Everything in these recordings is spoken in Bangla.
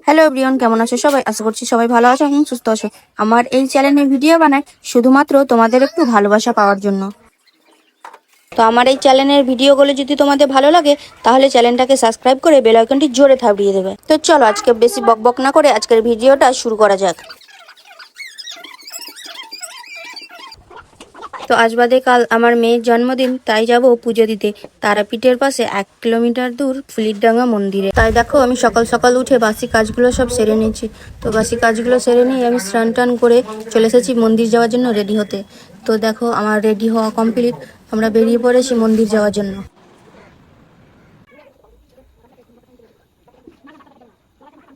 হ্যালো এভরিওয়ান, কেমন আছো সবাই? আশা করছি সবাই ভালো আছো এবং সুস্থ আছো। আমার এই চ্যানেলে ভিডিও বানাই শুধুমাত্র তোমাদের একটু ভালোবাসা পাওয়ার জন্য। তো আমার এই চ্যানেলের ভিডিওগুলো যদি তোমাদের ভালো লাগে তাহলে চ্যানেলটাকে সাবস্ক্রাইব করে বেল আইকনটি জোরে থাপিয়ে দেবে। তো চলো আজকে বেশি বকবক না করে আজকের ভিডিওটা শুরু করা যাক। তো আজ বাদে কাল আমার মেয়ের জন্মদিন, তাই যাব পুজো দিতে তারাপীঠের পাশে 1 কিলোমিটার দূর ফুলিরডাঙ্গা মন্দিরে। তাই দেখো আমি সকাল সকাল উঠে বাসি কাজগুলো সব সেরে নিয়েছি। তো বাসি কাজগুলো সেরে নিয়ে আমি স্নান টান করে চলে এসেছি মন্দির যাওয়ার জন্য রেডি হতে। তো দেখো আমার রেডি হওয়া কমপ্লিট, আমরা বেরিয়ে পড়েছি মন্দির যাওয়ার জন্য।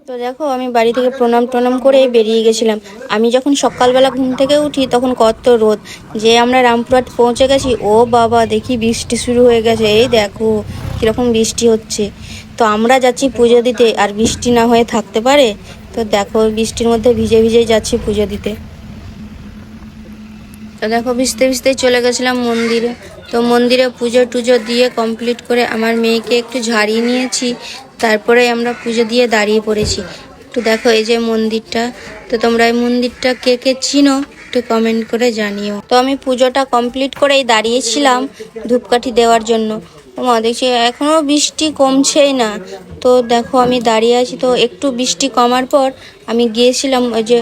তো দেখো আমি বাড়ি থেকে প্রণাম টনাম করে বেরিয়ে গেছিলাম। আমি যখন সকালবেলা ঘুম থেকে উঠি তখন কত রোদ, যে আমরা রামপুরহাট পৌঁছে গেছি ও বাবা দেখি বৃষ্টি শুরু হয়ে গেছে। এই দেখো কীরকম বৃষ্টি হচ্ছে। তো আমরা যাচ্ছি পুজো দিতে, আর বৃষ্টি না হয়ে থাকতে পারে? তো দেখো বৃষ্টির মধ্যে ভিজে ভিজেই যাচ্ছি পুজো দিতে। তো দেখো ভিজতে ভিজতেই চলে গেছিলাম মন্দিরে। তো মন্দিরে পুজো টুজো দিয়ে কমপ্লিট করে আমার মেয়েকে একটু ঝাড়িয়ে নিয়েছি, তারপরে আমরা পুজো দিয়ে দাঁড়িয়ে পড়েছি। একটু দেখো এই যে মন্দিরটা। তো তোমরা এই মন্দিরটা কে কে চিনো একটু কমেন্ট করে জানিও। তো আমি পুজোটা কমপ্লিট করেই দাঁড়িয়েছিলাম ধূপকাঠি দেওয়ার জন্য। মা দেখছি এখনো বৃষ্টি কমছেই না। তো দেখো আমি দাঁড়িয়ে আছি, তো একটু বৃষ্টি কমার পর আমি গিয়েছিলাম ওই যে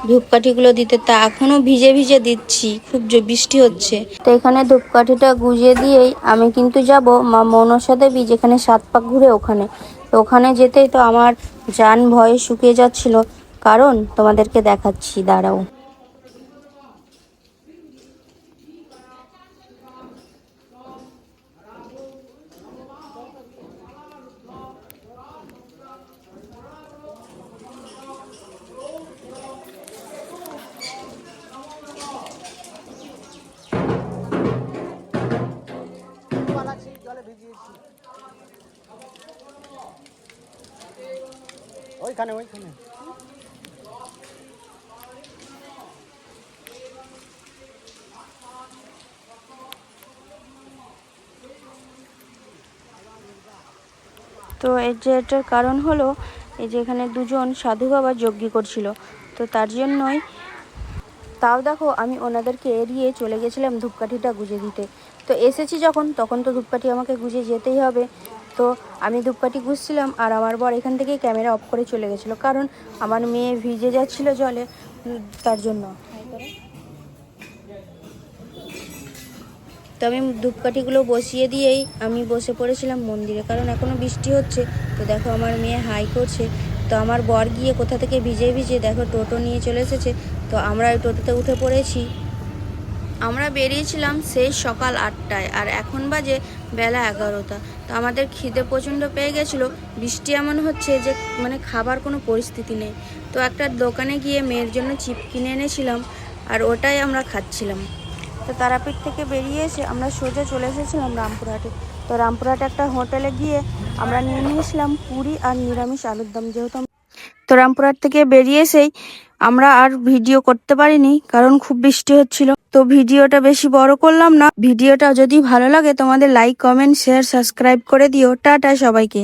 ধূপকাঠিগুলো দিতে, তা এখনো ভিজে ভিজে দিচ্ছি, খুব বৃষ্টি হচ্ছে। তো এখানে ধূপকাঠিটা গুঁজে দিয়েই আমি কিন্তু যাব মা মনসা দেবী যেখানে 7 পাক ঘুরে ওখানে। তো ওখানে যেতেই তো আমার জান ভয়ে শুকিয়ে যাচ্ছিল, কারণ তোমাদেরকে দেখাচ্ছি, দাঁড়াও। ওইখানে ওইখানে তো এর যে এটার কারণ হলো এই যে এখানে দুজন সাধু বাবা যজ্ঞ করছিল, তো তার জন্যই। তাও দেখো আমি ওনাদেরকে এড়িয়ে চলে গেছিলাম ধূপকাঠিটা গুঁজে দিতে। তো এসেছি যখন, তখন তো ধূপকাঠি আমাকে গুঁজে যেতেই হবে। তো আমি ধূপকাঠি গুঁজছিলাম আর আমার বর এখান থেকেই ক্যামেরা অফ করে চলে গেছিলো, কারণ আমার মেয়ে ভিজে যাচ্ছিলো জলে, তার জন্য। তো আমি ধূপকাঠিগুলো বসিয়ে দিয়েই আমি বসে পড়েছিলাম মন্দিরে, কারণ এখনও বৃষ্টি হচ্ছে। তো দেখো আমার মেয়ে হাই করছে। তো আমার বর গিয়ে কোথা থেকে ভিজে ভিজে দেখো টোটো নিয়ে চলে এসেছে। তো আমরা ওই টোটোতে উঠে পড়েছি। আমরা বেরিয়েছিলাম সেই সকাল 8টায়, আর এখন বাজে বেলা 11টা। তো আমাদের খিদে প্রচণ্ড পেয়ে গেছিলো। বৃষ্টি এমন হচ্ছে যে মানে খাবার কোনো পরিস্থিতি নেই। তো একটা দোকানে গিয়ে মেয়ের জন্য চিপ কিনে এনেছিলাম, আর ওটাই আমরা খাচ্ছিলাম। তো তারাপীঠ থেকে বেরিয়ে এসে আমরা সোজা চলে এসেছিলাম রামপুরহাটে। তো রামপুরহাটে একটা হোটেলে গিয়ে আমরা নিয়ে নিয়েছিলাম পুরি আর নিরামিষ আলুর দম। যেহেতু তো রামপুরহাট থেকে বেরিয়ে এসেই আমরা আর ভিডিও করতে পারিনি, কারণ খুব বৃষ্টি হচ্ছিল। তো ভিডিওটা বেশি বড় করলাম না। ভিডিওটা যদি ভালো লাগে তোমাদের লাইক, কমেন্ট, শেয়ার, সাবস্ক্রাইব করে দিও। টাটা সবাইকে।